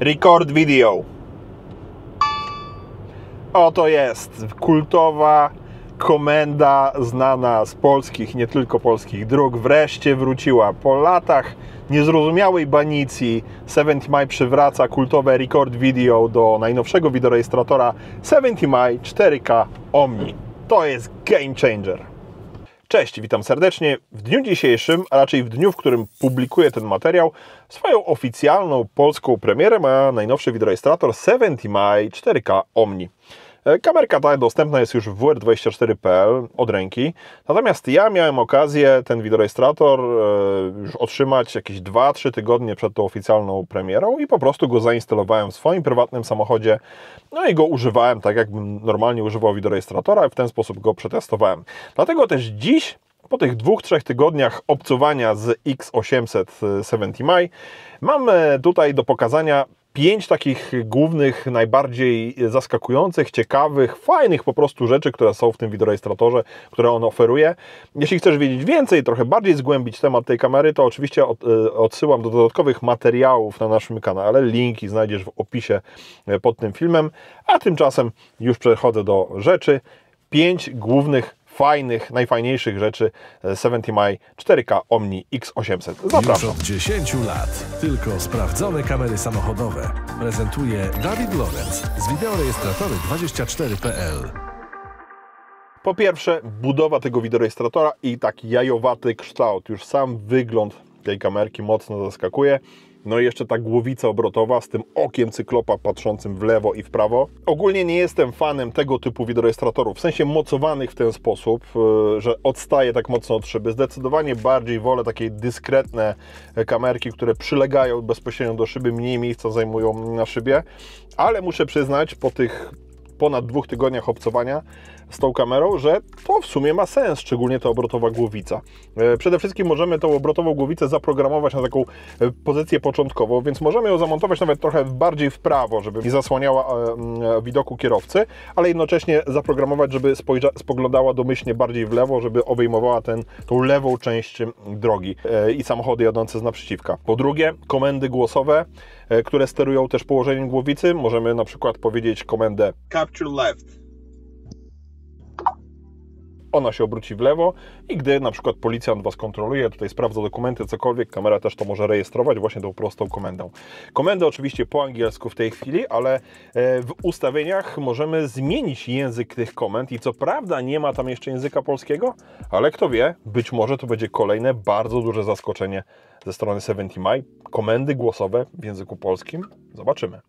Record Video. Oto jest kultowa komenda znana z polskich, nie tylko polskich dróg. Wreszcie wróciła. Po latach niezrozumiałej banicji 70mi przywraca kultowe Record Video do najnowszego wideorejestratora 70mi 4K Omni. To jest game changer. Cześć, witam serdecznie. W dniu dzisiejszym, a raczej w dniu, w którym publikuję ten materiał, swoją oficjalną polską premierę ma najnowszy wideorejestrator 70mi 4K Omni. Kamerka ta dostępna jest już w WR24.pl od ręki, natomiast ja miałem okazję ten wideorejestrator już otrzymać jakieś 2-3 tygodnie przed tą oficjalną premierą i po prostu go zainstalowałem w swoim prywatnym samochodzie, no i go używałem tak, jakbym normalnie używał wideorejestratora i w ten sposób go przetestowałem. Dlatego też dziś, po tych 2-3 tygodniach obcowania z X800 70mi, mam tutaj do pokazania 5 takich głównych, najbardziej zaskakujących, ciekawych, fajnych po prostu rzeczy, które są w tym wideorejestratorze, które on oferuje. Jeśli chcesz wiedzieć więcej, trochę bardziej zgłębić temat tej kamery, to oczywiście odsyłam do dodatkowych materiałów na naszym kanale. Linki znajdziesz w opisie pod tym filmem. A tymczasem już przechodzę do rzeczy. 5 głównych, fajnych, najfajniejszych rzeczy 70mi 4K Omni X800. Zapraszam. Już od 10 lat tylko sprawdzone kamery samochodowe prezentuje Dawid Lorenz z wideorejestratory24.pl. Po pierwsze, budowa tego wideorejestratora i taki jajowaty kształt. Już sam wygląd tej kamerki mocno zaskakuje. No i jeszcze ta głowica obrotowa z tym okiem cyklopa patrzącym w lewo i w prawo. Ogólnie nie jestem fanem tego typu wideorejestratorów, w sensie mocowanych w ten sposób, że odstaje tak mocno od szyby. Zdecydowanie bardziej wolę takie dyskretne kamerki, które przylegają bezpośrednio do szyby, mniej miejsca zajmują na szybie. Ale muszę przyznać, po tych ponad 2 tygodniach obcowania z tą kamerą, że to w sumie ma sens, szczególnie ta obrotowa głowica. Przede wszystkim możemy tą obrotową głowicę zaprogramować na taką pozycję początkową, więc możemy ją zamontować nawet trochę bardziej w prawo, żeby nie zasłaniała widoku kierowcy, ale jednocześnie zaprogramować, żeby spoglądała domyślnie bardziej w lewo, żeby obejmowała tą lewą część drogi i samochody jadące z naprzeciwka. Po drugie, komendy głosowe, które sterują też położeniem głowicy. Możemy na przykład powiedzieć komendę Capture Left. Ona się obróci w lewo i gdy na przykład policjant Was kontroluje, tutaj sprawdza dokumenty, cokolwiek, kamera też to może rejestrować właśnie tą prostą komendą. Komendę oczywiście po angielsku w tej chwili, ale w ustawieniach możemy zmienić język tych komend i co prawda nie ma tam jeszcze języka polskiego, ale kto wie, być może to będzie kolejne bardzo duże zaskoczenie ze strony 70mi. Komendy głosowe w języku polskim. Zobaczymy.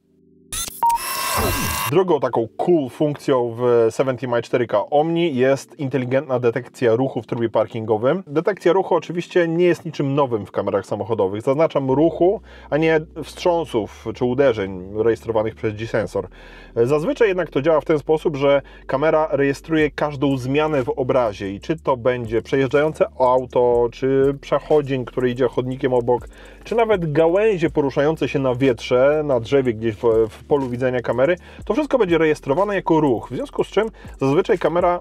Drugą taką cool funkcją w 70mi 4K Omni jest inteligentna detekcja ruchu w trybie parkingowym. Detekcja ruchu oczywiście nie jest niczym nowym w kamerach samochodowych. Zaznaczam ruchu, a nie wstrząsów czy uderzeń rejestrowanych przez G-sensor. Zazwyczaj jednak to działa w ten sposób, że kamera rejestruje każdą zmianę w obrazie i czy to będzie przejeżdżające auto, czy przechodzień, który idzie chodnikiem obok, czy nawet gałęzie poruszające się na wietrze, na drzewie gdzieś w polu widzenia kamery, to wszystko będzie rejestrowane jako ruch, w związku z czym zazwyczaj kamera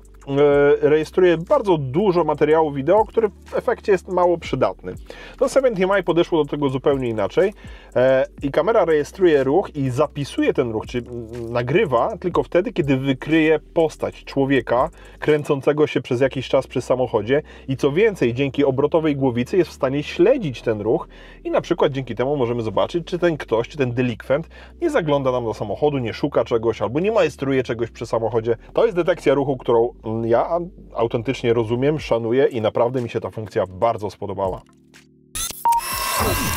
rejestruje bardzo dużo materiału wideo, który w efekcie jest mało przydatny. To 70mi podeszło do tego zupełnie inaczej i kamera rejestruje ruch i zapisuje ten ruch, czyli nagrywa tylko wtedy, kiedy wykryje postać człowieka kręcącego się przez jakiś czas przy samochodzie i co więcej, dzięki obrotowej głowicy jest w stanie śledzić ten ruch i na przykład dzięki temu możemy zobaczyć, czy ten ktoś, czy ten delikwent nie zagląda nam do samochodu, nie szuka czegoś albo nie majstruje czegoś przy samochodzie. To jest detekcja ruchu, którą ja autentycznie rozumiem, szanuję i naprawdę mi się ta funkcja bardzo spodobała.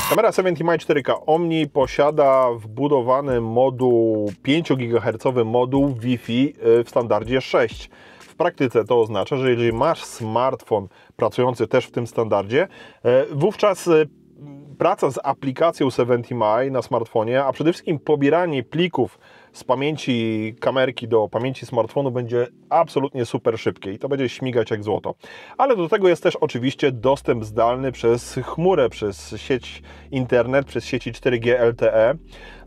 Kamera 70mi 4K Omni posiada wbudowany moduł 5 GHz moduł Wi-Fi w standardzie 6. W praktyce to oznacza, że jeżeli masz smartfon pracujący też w tym standardzie, wówczas praca z aplikacją 70mi na smartfonie, a przede wszystkim pobieranie plików z pamięci kamerki do pamięci smartfonu będzie absolutnie super szybkie i to będzie śmigać jak złoto. Ale do tego jest też oczywiście dostęp zdalny przez chmurę, przez sieć internet, przez sieci 4G LTE.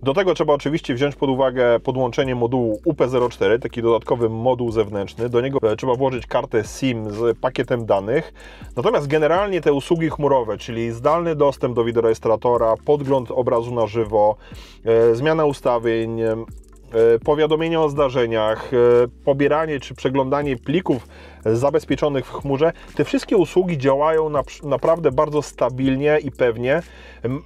Do tego trzeba oczywiście wziąć pod uwagę podłączenie modułu UP04, taki dodatkowy moduł zewnętrzny. Do niego trzeba włożyć kartę SIM z pakietem danych. Natomiast generalnie te usługi chmurowe, czyli zdalny dostęp do wideorejestratora, podgląd obrazu na żywo, zmiana ustawień, powiadomienia o zdarzeniach, pobieranie czy przeglądanie plików zabezpieczonych w chmurze. Te wszystkie usługi działają naprawdę bardzo stabilnie i pewnie.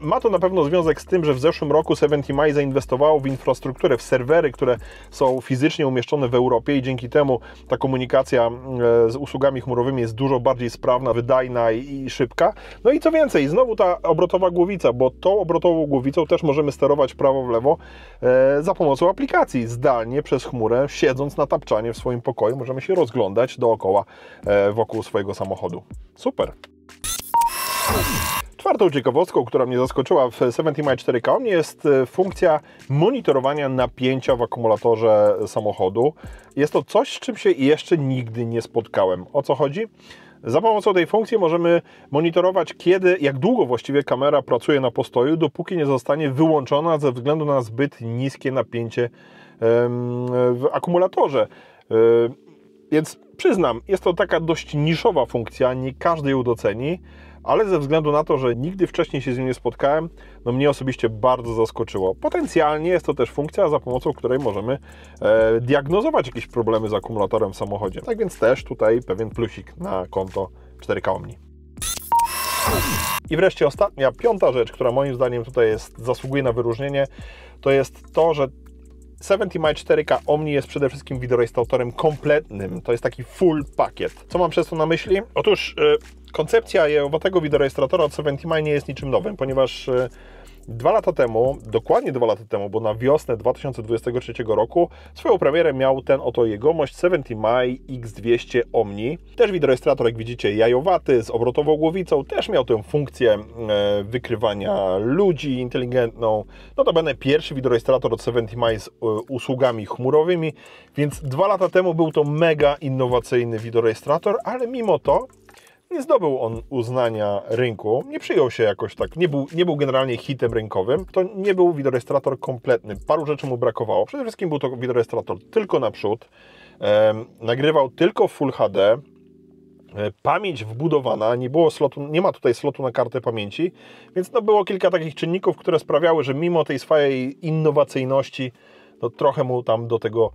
Ma to na pewno związek z tym, że w zeszłym roku 70mi zainwestowało w infrastrukturę, w serwery, które są fizycznie umieszczone w Europie i dzięki temu ta komunikacja z usługami chmurowymi jest dużo bardziej sprawna, wydajna i szybka. No i co więcej, znowu ta obrotowa głowica, bo tą obrotową głowicą też możemy sterować prawo w lewo za pomocą aplikacji. Zdalnie przez chmurę, siedząc na tapczanie w swoim pokoju, możemy się rozglądać dookoła wokół swojego samochodu. Super! Czwartą ciekawostką, która mnie zaskoczyła w 70mi 4K jest funkcja monitorowania napięcia w akumulatorze samochodu. Jest to coś, z czym się jeszcze nigdy nie spotkałem. O co chodzi? Za pomocą tej funkcji możemy monitorować, jak długo właściwie kamera pracuje na postoju, dopóki nie zostanie wyłączona ze względu na zbyt niskie napięcie w akumulatorze. Więc przyznam, jest to taka dość niszowa funkcja, nie każdy ją doceni, ale ze względu na to, że nigdy wcześniej się z nią nie spotkałem, no mnie osobiście bardzo zaskoczyło. Potencjalnie jest to też funkcja, za pomocą której możemy diagnozować jakieś problemy z akumulatorem w samochodzie. Tak więc też tutaj pewien plusik na konto 4K Omni. I wreszcie ostatnia, piąta rzecz, która moim zdaniem tutaj zasługuje na wyróżnienie, to jest to, że 70mi 4K Omni jest przede wszystkim wideorejestratorem kompletnym. To jest taki full pakiet. Co mam przez to na myśli? Otóż koncepcja jajowatego wideorejestratora od 70mi nie jest niczym nowym, ponieważ 2 lata temu, dokładnie 2 lata temu, bo na wiosnę 2023 roku swoją premierę miał ten oto jegomość 70mi X200 Omni. Też wideorejestrator, jak widzicie, jajowaty, z obrotową głowicą, też miał tę funkcję wykrywania ludzi inteligentną. Notabene pierwszy wideorejestrator od 70mi z usługami chmurowymi, więc 2 lata temu był to mega innowacyjny wideorejestrator, ale mimo to nie zdobył on uznania rynku, nie przyjął się jakoś tak, nie był generalnie hitem rynkowym. To nie był wideorejestrator kompletny, paru rzeczy mu brakowało. Przede wszystkim był to wideorejestrator tylko naprzód, nagrywał tylko w Full HD, pamięć wbudowana, nie ma tutaj slotu na kartę pamięci, więc no było kilka takich czynników, które sprawiały, że mimo tej swojej innowacyjności to trochę mu tam do tego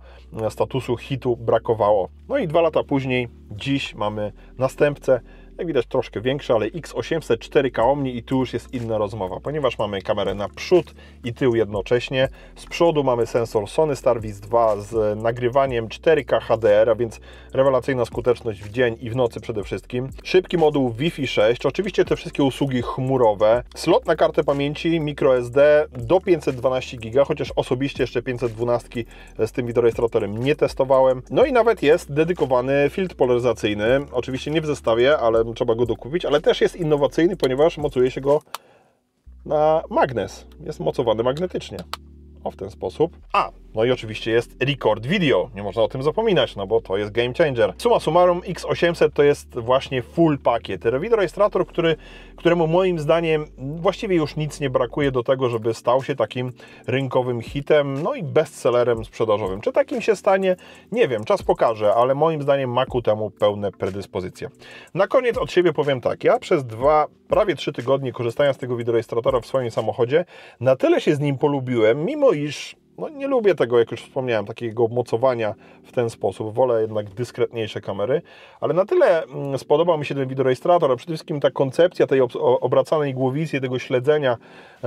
statusu hitu brakowało. No i 2 lata później, dziś mamy następcę, jak widać troszkę większy, ale X800 4K Omni i tu już jest inna rozmowa, ponieważ mamy kamerę na przód i tył jednocześnie. Z przodu mamy sensor Sony Starvis 2 z nagrywaniem 4K HDR, a więc rewelacyjna skuteczność w dzień i w nocy przede wszystkim. Szybki moduł Wi-Fi 6, oczywiście te wszystkie usługi chmurowe, slot na kartę pamięci microSD do 512 GB, chociaż osobiście jeszcze 512 z tym wideorejestratorem nie testowałem. No i nawet jest dedykowany filtr polaryzacyjny, oczywiście nie w zestawie, ale trzeba go dokupić, ale też jest innowacyjny, ponieważ mocuje się go na magnes. Jest mocowany magnetycznie. O, w ten sposób. No i oczywiście jest record video. Nie można o tym zapominać, no bo to jest game changer. Summa summarum, X800 to jest właśnie full pakiet. Wideorejestrator, któremu moim zdaniem właściwie już nic nie brakuje do tego, żeby stał się takim rynkowym hitem, no i bestsellerem sprzedażowym. Czy takim się stanie? Nie wiem, czas pokaże, ale moim zdaniem ma ku temu pełne predyspozycje. Na koniec od siebie powiem tak, ja przez prawie 3 tygodnie korzystania z tego wideorejestratora w swoim samochodzie na tyle się z nim polubiłem, mimo iż no nie lubię tego, jak już wspomniałem, takiego mocowania w ten sposób. Wolę jednak dyskretniejsze kamery, ale na tyle spodobał mi się ten wideorejestrator, a przede wszystkim ta koncepcja tej obracanej głowicy, tego śledzenia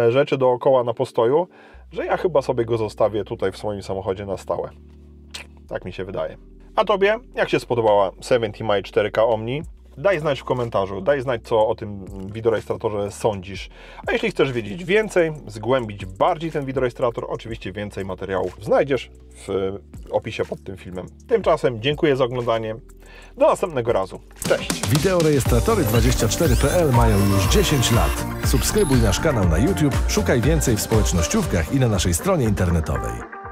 rzeczy dookoła na postoju, że ja chyba sobie go zostawię tutaj w swoim samochodzie na stałe. Tak mi się wydaje. A Tobie, jak się spodobała 70mi 4K Omni? Daj znać w komentarzu, daj znać, co o tym wideorejestratorze sądzisz. A jeśli chcesz wiedzieć więcej, zgłębić bardziej ten wideorejestrator, oczywiście więcej materiałów znajdziesz w opisie pod tym filmem. Tymczasem dziękuję za oglądanie. Do następnego razu. Cześć! Wideorejestratory24.pl mają już 10 lat. Subskrybuj nasz kanał na YouTube, szukaj więcej w społecznościówkach i na naszej stronie internetowej.